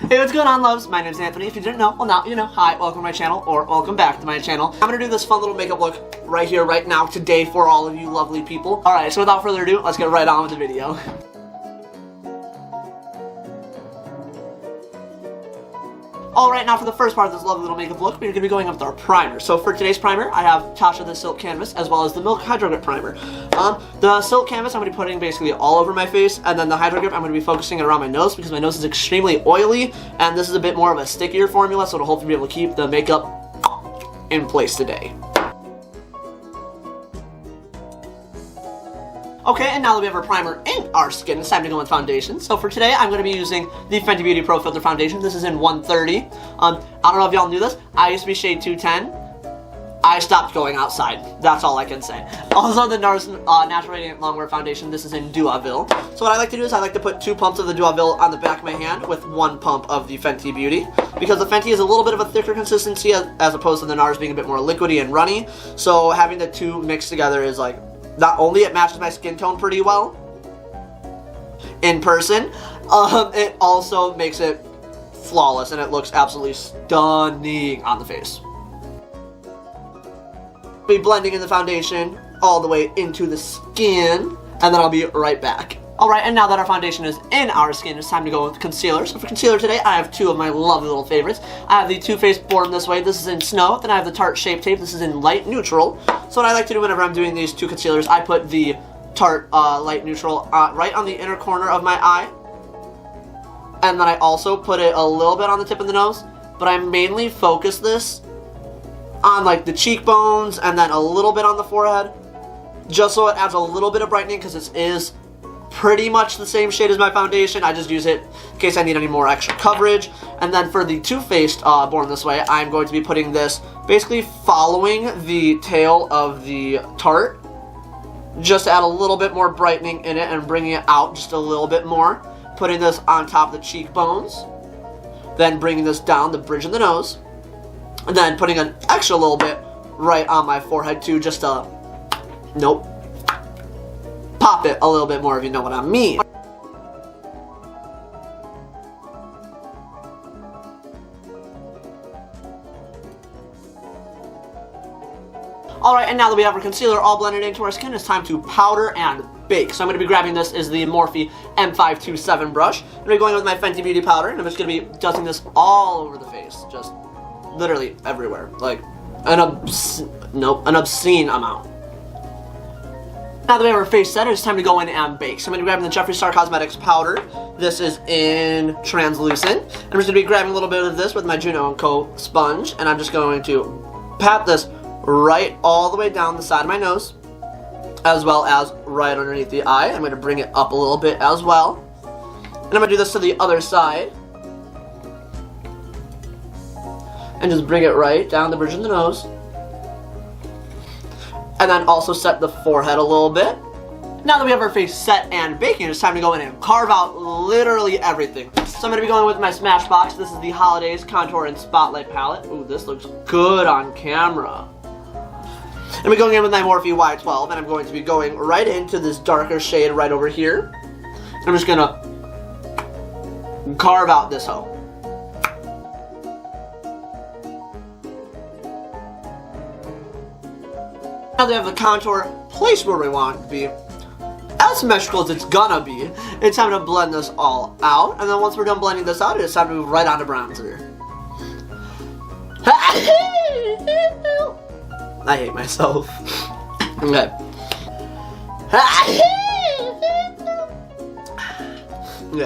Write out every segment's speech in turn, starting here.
Hey, what's going on, loves? My name's Anthony. If you didn't know, well, now you know. Hi, welcome to my channel, or welcome back to my channel. I'm gonna do this fun little makeup look right here, right now, today for all of you lovely people. Alright, so without further ado, let's get right on with the video. Alright, now for the first part of this lovely little makeup look, we're going to be going up with our primer. So for today's primer, I have Tasha the Silk Canvas, as well as the Milk Hydro Grip Primer. The Silk Canvas I'm going to be putting basically all over my face, and then the Hydro Grip I'm going to be focusing it around my nose, because my nose is extremely oily, and this is a bit more of a stickier formula, so it'll hopefully be able to keep the makeup in place today. Okay, and now that we have our primer in our skin, it's time to go with foundation. So for today, I'm going to be using the Fenty Beauty Pro Filter Foundation. This is in 130. I don't know if y'all knew this. I used to be shade 210. I stopped going outside. That's all I can say. Also, the NARS Natural Radiant Longwear Foundation. This is in Duaville. So what I like to do is I like to put 2 pumps of the Duaville on the back of my hand with 1 pump of the Fenty Beauty. Because the Fenty is a little bit of a thicker consistency as opposed to the NARS being a bit more liquidy and runny. So having the 2 mixed together is like, not only it matches my skin tone pretty well in person, it also makes it flawless and it looks absolutely stunning on the face. I'll be blending in the foundation all the way into the skin, and then I'll be right back. Alright, and now that our foundation is in our skin, it's time to go with concealer. So for concealer today, I have 2 of my lovely little favorites. I have the Too Faced Born This Way. This is in Snow. Then I have the Tarte Shape Tape. This is in Light Neutral. So what I like to do whenever I'm doing these 2 concealers, I put the Tarte Light Neutral right on the inner corner of my eye. And then I also put it a little bit on the tip of the nose. But I mainly focus this on like the cheekbones and then a little bit on the forehead. Just so it adds a little bit of brightening, because it is pretty much the same shade as my foundation. I just use it in case I need any more extra coverage. And then for the Too Faced Born This Way, I'm going to be putting this basically following the tail of the Tarte, just to add a little bit more brightening in it and bringing it out just a little bit more. Putting this on top of the cheekbones, then bringing this down the bridge of the nose, and then putting an extra little bit right on my forehead too, just to, nope, pop it a little bit more, if you know what I mean. Alright, and now that we have our concealer all blended into our skin, it's time to powder and bake. So I'm going to be grabbing this is the Morphe M527 brush. I'm going to be going with my Fenty Beauty powder, and I'm just going to be dusting this all over the face. Just literally everywhere. Like an obscene amount. Now that we have our face set, it's time to go in and bake. So I'm going to be grabbing the Jeffree Star Cosmetics powder. This is in translucent. I'm just going to be grabbing a little bit of this with my Juno & Co. sponge, and I'm just going to pat this right all the way down the side of my nose, as well as right underneath the eye. I'm going to bring it up a little bit as well. And I'm going to do this to the other side. And just bring it right down the bridge of the nose. And then also set the forehead a little bit. Now that we have our face set and baking, it's time to go in and carve out literally everything. So I'm going to be going with my Smashbox. This is the Holidays Contour and Spotlight Palette. Ooh, this looks good on camera. I'm going to be going in with my Morphe Y12, and I'm going to be going right into this darker shade right over here. I'm just going to carve out this hoe. Now that we have the contour placed where we want it to be, as symmetrical as it's gonna be, it's time to blend this all out. And then once we're done blending this out, it's time to move right on to bronzer. I hate myself. Okay.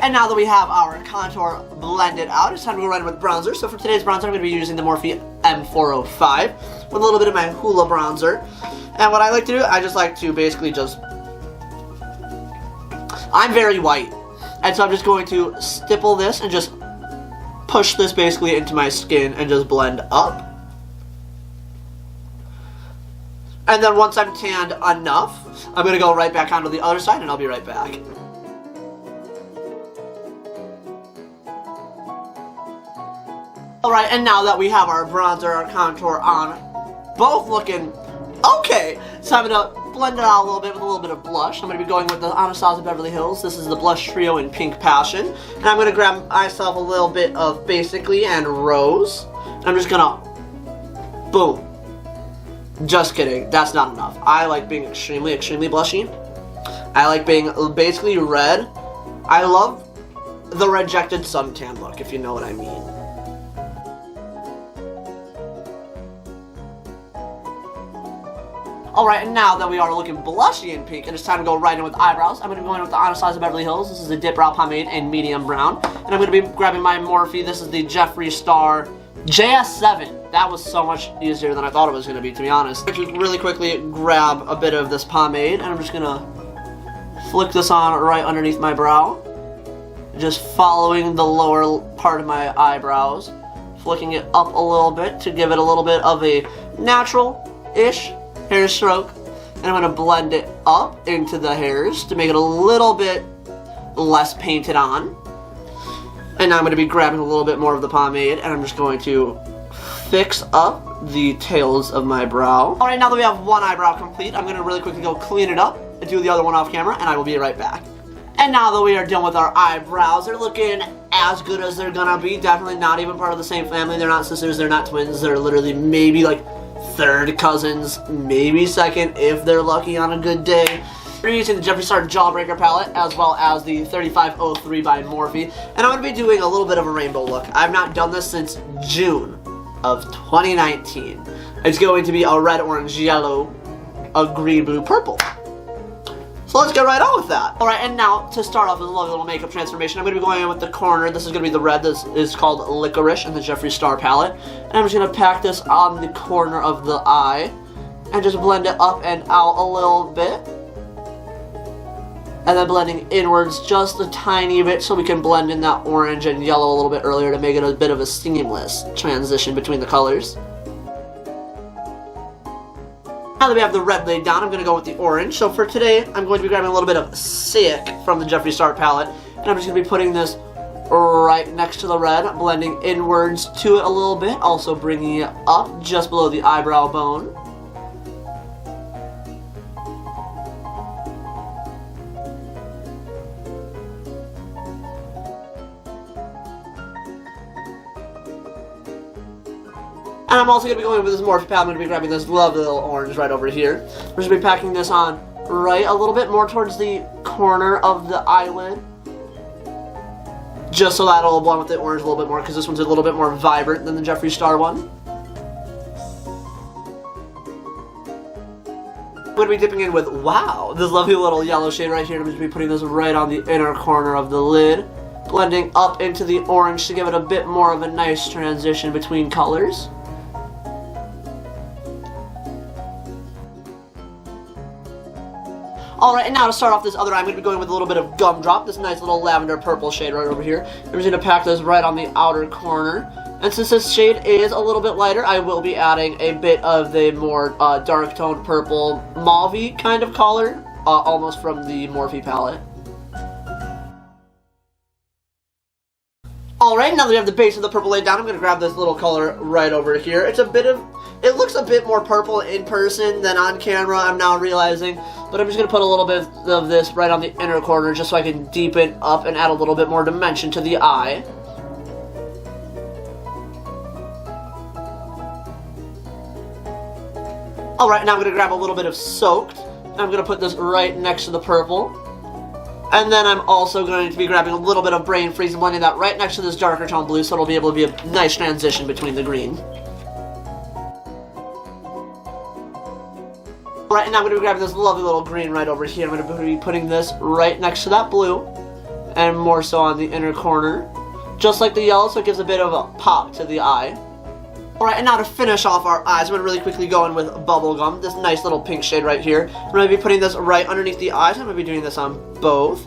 And now that we have our contour blended out, it's time to go right in with bronzer. So for today's bronzer, I'm going to be using the Morphe M405 with a little bit of my Hoola bronzer. And what I like to do, I just like to basically just, I'm very white, and so I'm just going to stipple this and just push this basically into my skin and just blend up. And then once I'm tanned enough, I'm going to go right back onto the other side, and I'll be right back. Alright, and now that we have our bronzer, our contour on, both looking okay, it's time to blend it out a little bit with a little bit of blush. I'm going to be going with the Anastasia Beverly Hills. This is the Blush Trio in Pink Passion. And I'm going to grab myself a little bit of Basically and Rose. And I'm just going to, boom. Just kidding, that's not enough. I like being extremely, extremely blushy. I like being basically red. I love the rejected suntan look, if you know what I mean. Alright, and now that we are looking blushy and pink, and it's time to go right in with eyebrows, I'm going to be going with the Anastasia Beverly Hills. This is a Dip Brow Pomade in medium brown. And I'm going to be grabbing my Morphe. This is the Jeffree Star JS7. That was so much easier than I thought it was going to be, to be honest. I'm just really quickly grab a bit of this pomade, and I'm just going to flick this on right underneath my brow. Just following the lower part of my eyebrows. Flicking it up a little bit to give it a little bit of a natural-ish hair stroke. And I'm going to blend it up into the hairs to make it a little bit less painted on. And now I'm going to be grabbing a little bit more of the pomade, and I'm just going to fix up the tails of my brow. Alright, now that we have one eyebrow complete, I'm going to really quickly go clean it up and do the other one off camera, and I will be right back. And now that we are done with our eyebrows, they're looking as good as they're going to be. Definitely not even part of the same family. They're not sisters, they're not twins. They're literally maybe like third cousins, maybe second if they're lucky on a good day. We're using the Jeffree Star Jawbreaker palette as well as the 3503 by Morphe, and I'm going to be doing a little bit of a rainbow look. I've not done this since June of 2019. It's going to be a red, orange, yellow, a green, blue, purple. So let's get right on with that. Alright, and now to start off with a lovely little makeup transformation, I'm going to be going in with the corner. This is going to be the red. This is called Licorice in the Jeffree Star palette. And I'm just going to pack this on the corner of the eye and just blend it up and out a little bit. And then blending inwards just a tiny bit so we can blend in that orange and yellow a little bit earlier to make it a bit of a seamless transition between the colors. Now that we have the red laid down, I'm going to go with the orange. So for today, I'm going to be grabbing a little bit of Sick from the Jeffree Star palette. And I'm just going to be putting this right next to the red, blending inwards to it a little bit, also bringing it up just below the eyebrow bone. And I'm also going to be going with this Morphe palette. I'm going to be grabbing this lovely little orange right over here. We're just going to be packing this on right a little bit more towards the corner of the eyelid. Just so that'll blend with the orange a little bit more, because this one's a little bit more vibrant than the Jeffree Star one. I'm going to be dipping in with, wow, this lovely little yellow shade right here. I'm just going to be putting this right on the inner corner of the lid. Blending up into the orange to give it a bit more of a nice transition between colors. Alright, and now to start off this other eye, I'm going to be going with a little bit of Gumdrop, this nice little lavender purple shade right over here. I'm just going to pack this right on the outer corner. And since this shade is a little bit lighter, I will be adding a bit of the more dark toned purple mauve-y kind of color, almost from the Morphe palette. Alright, now that we have the base of the purple laid down, I'm going to grab this little color right over here. It looks a bit more purple in person than on camera, I'm now realizing. But I'm just going to put a little bit of this right on the inner corner just so I can deepen up and add a little bit more dimension to the eye. Alright, now I'm going to grab a little bit of Soaked. And I'm going to put this right next to the purple. And then I'm also going to be grabbing a little bit of Brain Freeze and blending that right next to this darker tone blue, so it'll be able to be a nice transition between the green. Alright, and now I'm going to be grabbing this lovely little green right over here. I'm going to be putting this right next to that blue, and more so on the inner corner. Just like the yellow, so it gives a bit of a pop to the eye. Alright, and now to finish off our eyes, I'm going to really quickly go in with Bubblegum, this nice little pink shade right here. I'm going to be putting this right underneath the eyes. I'm going to be doing this on both.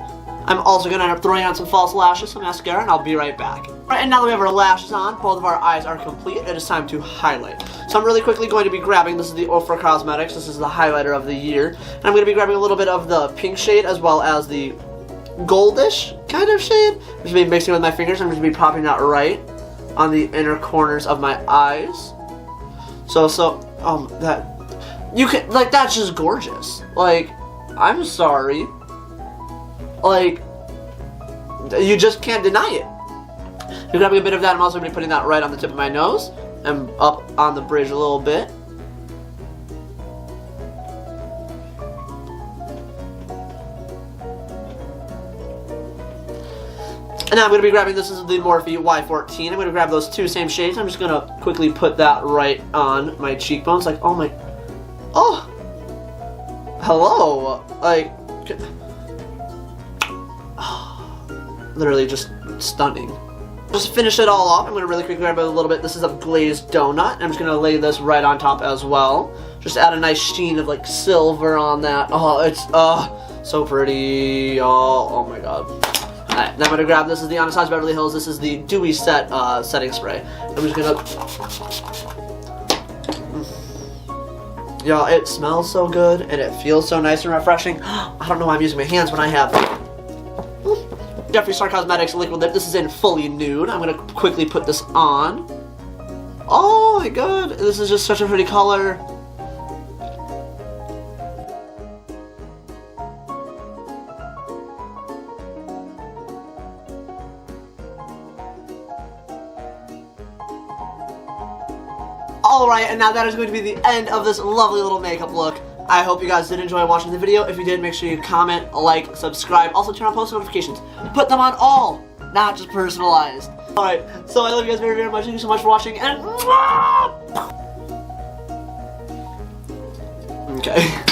I'm also going to end up throwing on some false lashes, some mascara, and I'll be right back. Alright, and now that we have our lashes on, both of our eyes are complete, it is time to highlight. So I'm really quickly going to be grabbing, this is the Ofra Cosmetics, this is the highlighter of the year. And I'm going to be grabbing a little bit of the pink shade as well as the goldish kind of shade. I'm just going to be mixing with my fingers, I'm just going to be popping that right on the inner corners of my eyes. You can, like, that's just gorgeous. Like, I'm sorry. Like, you just can't deny it. You're grabbing a bit of that. I'm also going to be putting that right on the tip of my nose and up on the bridge a little bit. And now I'm going to be grabbing, this is the Morphe Y14. I'm going to grab those two same shades. I'm just going to quickly put that right on my cheekbones. Like, oh my, oh, hello. Like, literally just stunning. Just finish it all off. I'm going to really quickly grab a little bit. This is a glazed donut. I'm just going to lay this right on top as well. Just add a nice sheen of like silver on that. Oh, it's so pretty. Oh my god. Alright, now I'm going to grab, this is the Anastasia Beverly Hills, this is the Dewy Set setting spray. I'm just going to... Y'all, it smells so good, and it feels so nice and refreshing. I don't know why I'm using my hands when I have... Jeffree Star Cosmetics Liquid Lip, this is in fully nude. I'm going to quickly put this on. Oh my god, this is just such a pretty color. Alright, and now that is going to be the end of this lovely little makeup look. I hope you guys did enjoy watching the video. If you did, make sure you comment, like, subscribe. Also, turn on post notifications. Put them on all, not just personalized. Alright, so I love you guys very, very much. Thank you so much for watching, and... Okay.